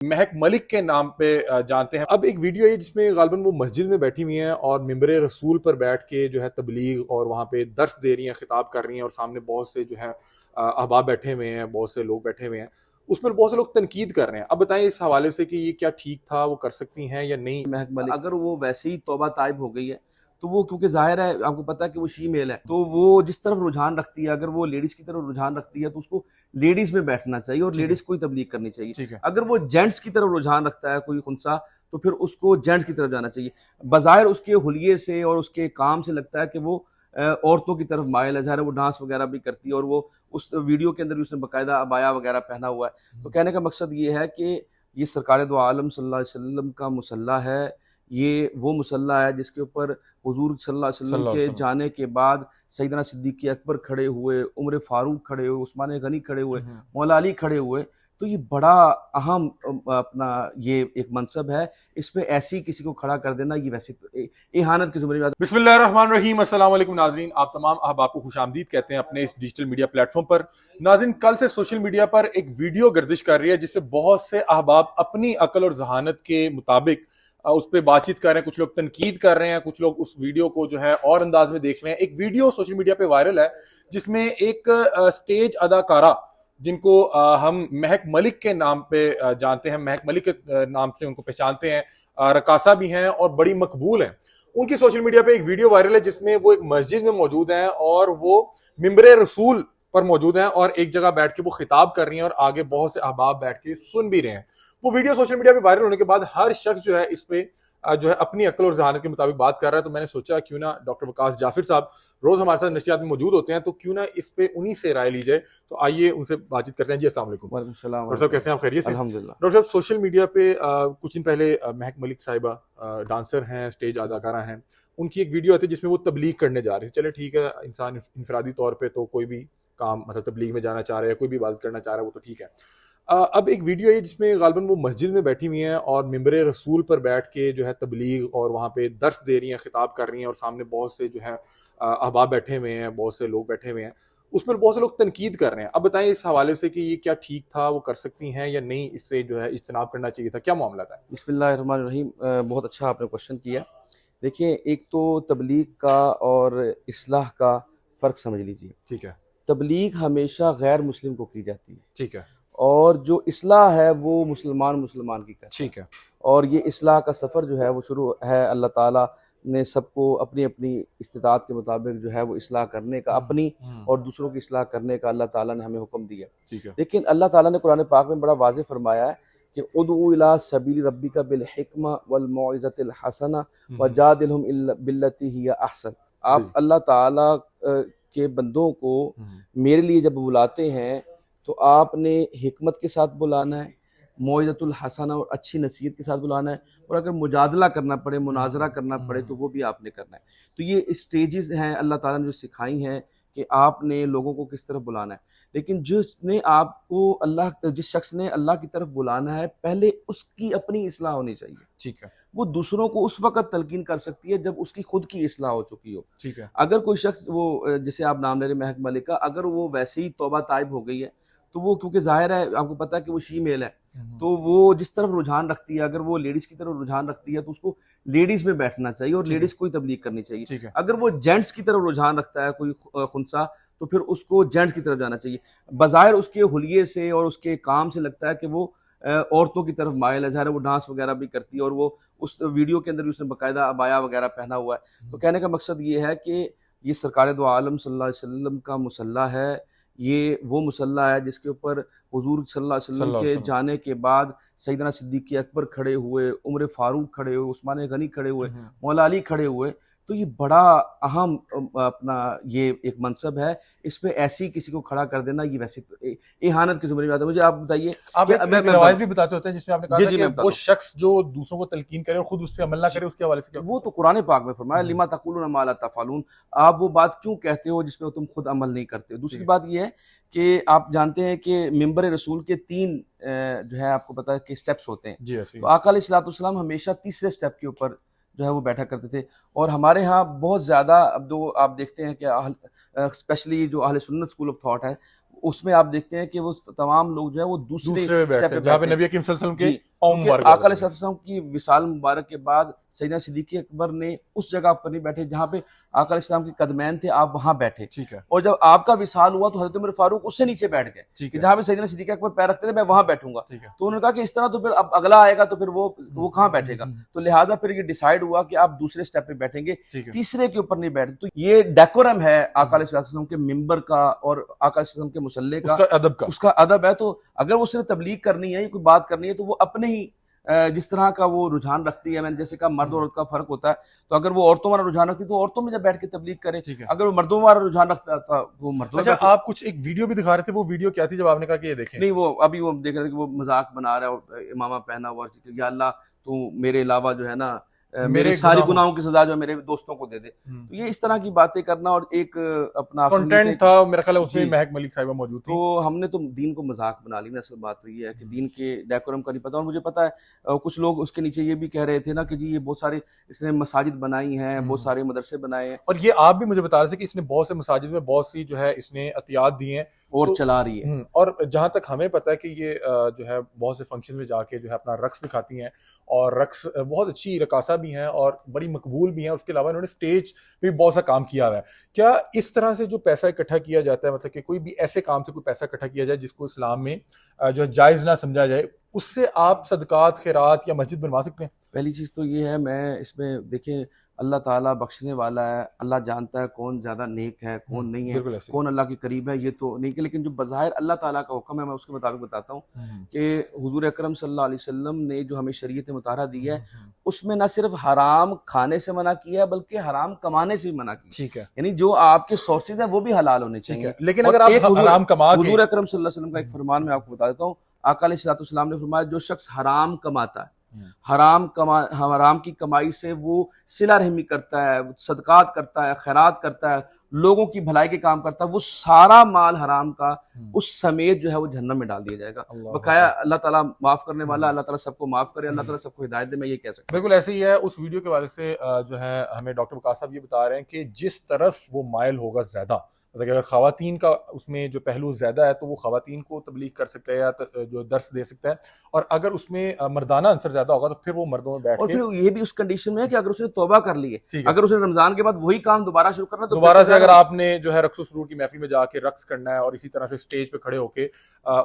महक मलिक के नाम पे जानते हैं। अब एक वीडियो है जिसमें गालिबन वो मस्जिद में बैठी हुई हैं और मिंबर रसूल पर बैठ के जो है तबलीग और वहाँ पे दर्स दे रही हैं, खिताब कर रही हैं और सामने बहुत से जो है अहबाब बैठे हुए हैं, बहुत से लोग बैठे हुए हैं। उस पर बहुत से लोग तनकीद कर रहे हैं। अब बताएं इस हवाले से कि ये क्या ठीक था, वो कर सकती हैं या नहीं। महक मलिक अगर वो वैसे ही तौबा ताइब हो गई है तो वो, क्योंकि जाहिर है आपको पता है कि वो शी मेल है, तो वो जिस तरफ रुझान रखती है, अगर वो लेडीज की तरफ रुझान रखती है तो उसको लेडीज में बैठना चाहिए और ठीक है, लेडीज को ही तबलीग करनी चाहिए। ठीक है, अगर वो जेंट्स की तरफ रुझान रखता है कोई खुंसा, तो फिर उसको जेंट्स की तरफ जाना चाहिए। बज़ाहिर उसके हुलिये से और उसके काम से लगता है कि वो औरतों की तरफ मायल है। ज़ाहिर है वो डांस वगैरह भी करती है और वो उस वीडियो के अंदर भी उसने बाकायदा अबाया वगैरह पहना हुआ है। तो कहने का मकसद ये है कि ये सरकार दो आलम सल्लल्लाहु अलैहि वसल्लम का मुसल्ला है। ये वो मुसल्ला है जिसके ऊपर हुजूर सल्लल्लाहु अलैहि वसल्लम सल्लल्लाहु अलैहि के वसल्लम। जाने के बाद सैयदना सिद्दीक़ अकबर खड़े हुए, उमर फारूक खड़े हुए, उस्मान गनी खड़े हुए, मौला अली खड़े हुए। तो ये बड़ा अहम अपना ये एक मनसब है। इस पे ऐसे ही किसी को खड़ा कर देना, ये वैसे तो इहानत की ज़ुमरे में आता है। बिस्मिल्लाहिर्रहमानिर्रहीम, अस्सलाम वालेकुम नाज़रीन, आप तमाम अहबाब को खुशामदीद कहते हैं अपने इस डिजिटल मीडिया प्लेटफॉर्म पर। नाज़रीन, कल से सोशल मीडिया पर एक वीडियो गर्दिश कर रही है जिसपे बहुत से अहबाब अपनी अकल और जहानत के मुताबिक उस पर बातचीत कर रहे हैं। कुछ लोग तनकीद कर रहे हैं, कुछ लोग उस वीडियो को जो है और अंदाज में देख रहे हैं। एक वीडियो सोशल मीडिया पे वायरल है जिसमें एक स्टेज अदाकारा जिनको हम महक मलिक के नाम पे जानते हैं, महक मलिक के नाम से उनको पहचानते हैं, रकासा भी हैं और बड़ी मकबूल हैं। उनकी सोशल मीडिया पे एक वीडियो वायरल है जिसमें वो एक मस्जिद में मौजूद हैं और वो मिंबर रसूल पर मौजूद हैं और एक जगह बैठ के वो खिताब कर रही हैं और आगे बहुत से अहबाब बैठ के सुन भी रहे हैं। वो वीडियो सोशल मीडिया पे वायरल होने के बाद हर शख्स जो है इस पे जो है अपनी अक्ल और जहानत के मुताबिक बात कर रहा है। तो मैंने सोचा क्यों ना डॉक्टर वकास जाफिर साहब रोज हमारे साथ नशियात में मौजूद होते हैं, तो क्यों ना इस पे उन्हीं से राय ली जाए। तो आइए उनसे बातचीत करते हैं। जी अस्सलाम वालेकुम वालेकुम सलाम डॉक्टर साहब, कैसे हैं आप? खैरियत से? अल्हम्दुलिल्लाह। डॉक्टर साहब, सोशल मीडिया पे कुछ दिन पहले महक मलिक साहिबा डांसर हैं, स्टेज अदाकारा हैं, उनकी एक वीडियो आती है जिसमें वो तबलीग करने जा रहे थे। चले ठीक है, इंसान इंफरादी तौर पे तो कोई भी काम मतलब तबलीग में जाना चाह रहा है, कोई भी इबादत करना चाह रहा है, वो तो ठीक है। अब एक वीडियो है जिसमें गालिबन वो मस्जिद में बैठी हुई हैं और मिंबर रसूल पर बैठ के जो है तबलीग और वहाँ पे दर्स दे रही हैं, खिताब कर रही हैं और सामने बहुत से जो है अहबाब बैठे हुए हैं, बहुत से लोग बैठे हुए हैं। उस पर बहुत से लोग तनकीद कर रहे हैं। अब बताएं इस हवाले से कि ये क्या ठीक था, वो कर सकती हैं या नहीं, इससे जो है इज्तनाब करना चाहिए था, क्या मामला था? बिस्मिल्लाहिर्रहमानिर्रहीम। बहुत अच्छा आपने क्वेश्चन किया। देखिए, एक तो तबलीग का और इस्लाह का फ़र्क समझ लीजिए। ठीक है, तबलीग हमेशा गैर मुस्लिम को की जाती है ठीक है, और जो इस्लाह है वो मुसलमान मुसलमान की करता है। ठीक है। और ये इस्लाह का सफ़र जो है वो शुरू है, अल्लाह ताला ने सबको अपनी अपनी इस्तिताअत के मुताबिक जो है वो इस्लाह करने का, अपनी और दूसरों की इस्लाह करने का अल्लाह ताला ने हमें हुक्म दिया। ठीक है, लेकिन अल्लाह ताला ने कुरान पाक में बड़ा वाज़ेह फरमाया है कि उदउ इला सबीली रब्बिका बिल हिक्मा वल मौइज़तिल हसना वजादिलहुम बिल्लती हिया अहसन। जी, आप अल्लाह ताला के बंदों को मेरे लिए जब बुलाते हैं तो आपने हिकमत के साथ बुलाना है, मौइज़तुल हसना और अच्छी नसीहत के साथ बुलाना है, और अगर मुजादला करना पड़े, मुनाजरा करना पड़े तो वो भी आपने करना है। तो ये स्टेजेस हैं अल्लाह ताला ने जो सिखाई हैं कि आपने लोगों को किस तरफ बुलाना है। लेकिन जिस शख्स ने अल्लाह की तरफ बुलाना है, पहले उसकी अपनी इस्लाह होनी चाहिए। ठीक है, वो दूसरों को उस वक़्त तलकीन कर सकती है जब उसकी खुद की इस्लाह हो चुकी हो। ठीक है, अगर कोई शख्स वो जिसे आप नाम ले रहे हैं महक मलिक का, अगर वो वैसे ही तौबा ताइब हो गई है, तो वो, क्योंकि ज़ाहिर है आपको पता है कि वो शी मेल है, तो वो जिस तरफ रुझान रखती है, अगर वो लेडीज़ की तरफ रुझान रखती है तो उसको लेडीज़ में बैठना चाहिए और ठीक है, लेडीज़ को ही तबलीग करनी चाहिए। ठीक है। अगर वो जेंट्स की तरफ रुझान रखता है कोई खुंसा, तो फिर उसको जेंट्स की तरफ जाना चाहिए। बज़ाहिर उसके हुलिये से और उसके काम से लगता है कि वो औरतों की तरफ मायल है। ज़ाहिर है वो डांस वगैरह भी करती है और वो उस वीडियो के अंदर भी उसने बाकायदा अबाया वगैरह पहना हुआ है। तो कहने का मकसद ये है कि ये सरकार दो आलम सल्लल्लाहु अलैहि वसल्लम का मुसल्ला है। ये वो मुसल्ला है जिसके ऊपर हुजूर सल्लल्लाहु अलैहि वसल्लम सल्लल्लाहु अलैहि के वसल्लम। जाने के बाद सैयदना सिद्दीक़ अकबर खड़े हुए, उमर फारूक खड़े हुए, उस्मान गनी खड़े हुए, मौला अली खड़े हुए। तो ये बड़ा अहम अपना ये एक मनसब है। इस पे ऐसे ही किसी को खड़ा कर देना, ये वैसे तो इहानत के ज़ुमरे में आता है। मुझे आप बताइए आप कि एक मैं एक मैं रवायत बताता भी बताते होते हैं जिसमें आपने कहा जी, था जी, कि मैं वो बताता हूँ। शख्स जो दूसरों को तलकीन करे और खुद उस पे अमल ना करे, उसके हवाले से क्या? वो तो कुरान पाक में फरमाया, हम्म, लिमा तक़ूलून मा ला तफ़अलून। आप वो बात क्यों कहते हो जिसमें तुम खुद अमल नहीं करते हो। ठीक दूसरी है, बात ये है कि आप जानते हैं कि मिंबर रसूल के 3 जो है आपको पता है कि स्टेप्स होते हैं। जी ऐसे तो ही। आका अलैहिस्सलाम हमेशा तीसरे स्टेप के ऊपर जो है वो बैठा करते थे। और हमारे यहाँ बहुत ज़्यादा, अब जो आप देखते हैं कि स्पेशली जो अहले सुन्नत स्कूल ऑफ थॉट है, उसमें आप देखते हैं कि वो तमाम लोग जो है वो दूसरे दूसरे पे स्टेप बैठते पे हैं जहां पे बैठते हैं। नबी करीम सल्लल्लाहु अलैहि वसल्लम जी। के क्योंकि आका अलैहिस्सलाम की विसाल मुबारक के बाद सैयदना सिद्दीक़ अकबर ने उस जगह पर नहीं बैठे जहाँ पे आका अलैहिस्सलाम के कदमैन थे, आप वहां बैठे। ठीक है। और जब आपका विसाल हुआ तो हजरत उमर फारूक उससे नीचे बैठ गए ठीक कि है। जहाँ पे सैयदना सिद्दीक़ अकबर पैर रखते थे मैं वहां बैठूंगा। ठीक है। तो उन्होंने कहा कि इस तरह तो फिर अब अगला आएगा तो फिर वो कहाँ बैठेगा। तो लिहाजा फिर ये डिसाइड हुआ कि आप दूसरे स्टेप पे बैठेंगे, तीसरे के ऊपर नहीं बैठे। तो ये डेकोरम है आका अलैहिस्सलाम के मिंबर का और आका अलैहिस्सलाम के मुसल्ले का, उसका अदब है। तो अगर उसने तबलीग करनी है, कोई बात करनी है, तो वो अपने ही जिस तरह का वो रुझान रखती है, मैंने जैसे कहा मर्द और औरत का फर्क होता है, तो अगर वो औरतों वाला रुझान रखती है तो औरतों में जब बैठ के तबलीग करे, अगर वो मर्दों वाला रुझान रखता है तो वो मर्दों में। आप कुछ एक वीडियो भी दिखा रहे थे, वो वीडियो क्या थी जब आपने कहा कि ये देखें? नहीं, वो अभी वो देख रहे थे कि वो मजाक बना रहा है और इमामा पहना हुआ, या अल्लाह तू मेरे अलावा जो है ना मेरे सारी गुनाहों की सजा जो मेरे दोस्तों को दे दे। तो ये इस तरह की बातें करना और एक अपना कंटेंट था, मेरा ख्याल है उसमें महक मलिक साहिबा मौजूद थी। तो हमने तो दीन को मजाक बना ली ना। असल बात तो ये है कि दीन के डेकोरम का नहीं पता। और मुझे पता है कुछ लोग उसके नीचे ये भी कह रहे थे ना कि जी ये बहुत सारे इसने मसाजिद बनाई हैं, बहुत सारे मदरसे बनाए हैं। और ये आप भी मुझे बता रहे थे कि इसने बहुत से मसाजिद में बहुत सी जो है इसने अतियात दी हैं और तो, चला रही है। और जहां तक हमें पता है कि ये जो है बहुत से फंक्शन में जाके जो है अपना रक्स दिखाती हैं, और रक्स बहुत अच्छी रकासा भी हैं और बड़ी मकबूल भी हैं। उसके अलावा इन्होंने स्टेज पे भी बहुत सा काम किया हुआ है। क्या इस तरह से जो पैसा इकट्ठा किया जाता है, मतलब कि कोई भी ऐसे काम से कोई पैसा इकट्ठा किया जाए जिसको इस्लाम में जो है जायज ना समझा जाए, उससे आप सदकात, खैरात या मस्जिद बनवा सकते हैं? पहली चीज़ तो ये है, मैं इसमें देखें अल्लाह ताला बख्शने वाला है, अल्लाह जानता है कौन ज़्यादा नेक है कौन नहीं है, कौन अल्लाह के करीब है, ये तो नहीं। लेकिन जो बज़ाहिर अल्लाह ताला का हुक्म है मैं उसके मुताबिक बताता हूँ कि हुजूर अकरम सल्लल्लाहु अलैहि वसल्लम ने जो हमें शरीयत मुताहरा दी है उसमें न सिर्फ हराम खाने से मना किया है बल्कि हराम कमाने से भी मना किया। ठीक है। यानी जो आपके सोर्सेज हैं वो भी हलाल होने चाहिए। लेकिन अगर आप हराम कमा के, हुजूर अकरम सल्लल्लाहु अलैहि वसल्लम का एक फरमान मैं आपको बता देता हूँ। आका अलैहिस्सलाम ने फरमाया जो शख्स हराम कमाता है, हराम की कमाई से वो सिला रहमी करता है, सदकात करता है, खैरात करता है, लोगों की भलाई के काम करता है, वो सारा माल हराम का उस समेत जो है वो जहन्नम में डाल दिया जाएगा। बकाया अल्लाह ताला माफ करने वाला, अल्लाह ताला सबको माफ करे, अल्लाह ताला सबको हिदायत दे, मैं ये कह सकता हूँ। बिल्कुल ऐसे ही है। उस वीडियो के वाले से जो है हमें डॉक्टर वकास साहब ये बता रहे हैं कि जिस तरफ वो माइल होगा ज्यादा, मतलब अगर खवातीन का उसमें जो पहलू ज्यादा है तो वो खवातीन को तबलीग कर सकता है या जो दर्स दे सकता है, और अगर उसमें मर्दाना अंसर ज्यादा होगा तो फिर वो मर्दों में बैठ के, और फिर ये भी उस कंडीशन में है कि अगर उसने तौबा कर ली है, अगर उसने रमजान के बाद वही काम दोबारा शुरू करना, तो दोबारा से अगर आपने जो है रक्स सुरूर की महफिल में जाके रक्स करना है और इसी तरह से स्टेज पे खड़े होके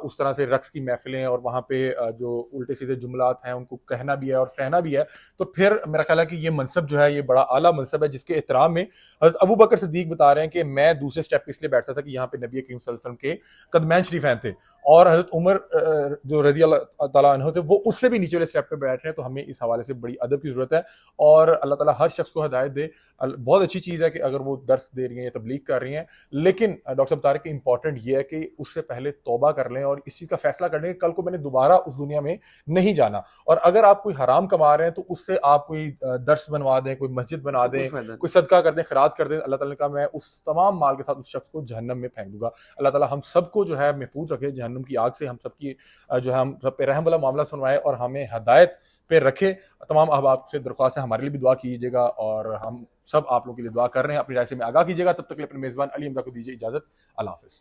उस तरह से रक्स की महफिलें और वहां पे जो उल्टे सीधे जुमलात हैं उनको कहना भी है और सहना भी है, तो फिर मेरा ख्याल है कि ये मनसब जो है ये बड़ा आला मनसब है जिसके एहतराम में हज़रत अबू बकर सिद्दीक बता रहे हैं कि मैं दूसरे स्टेप पे इसलिए बैठता था कि यहाँ पे नबी करीम सल्लल्लाहु अलैहि वसल्लम के कदमैन शरीफैन थे, और हजरत उमर जो रज़ी अल्लाह ताला अन्हु थे वो उससे भी नीचे वाले स्टेप पे बैठ रहे हैं। तो हमें इस हवाले से बड़ी अदब की जरूरत है और अल्लाह ताला हर शख्स को हिदायत दे। बहुत अच्छी चीज़ है कि अगर वो दर्स दे रही हैं या तबलीग कर रही हैं, लेकिन डॉक्टर साहब बता रहे हैं कि इंपॉर्टेंट ये है कि उससे पहले तौबा कर लें और इस चीज़ का फैसला कर लें कि कल को मैंने दोबारा उस दुनिया में नहीं जाना। और अगर आप कोई हराम कमा रहे हैं तो उससे आप कोई दर्स बनवा दें, कोई मस्जिद बना दें, कोई सदका कर दें, खैरात कर दें, अल्लाह ताला ने कहा मैं उस तमाम माल के साथ उस शख्स को जहन्नम में फेंक दूंगा। अल्लाह ताला हम सबको जो है महफूज रखे जहन्नम की आग से, हम सबकी जो है हम सब पे रहम वाला मामला सुनवाए और हमें हदायत पे रखे। तमाम अहबाब से दरख्वास्त है हमारे लिए भी दुआ कीजिएगा और हम सब आप लोगों के लिए दुआ कर रहे हैं। अपनी राय से में आगाह कीजिएगा। तब तक के लिए अपने मेज़बान अली हमजा को दीजिए इजाज़त। अल्लाह हाफ़िज़।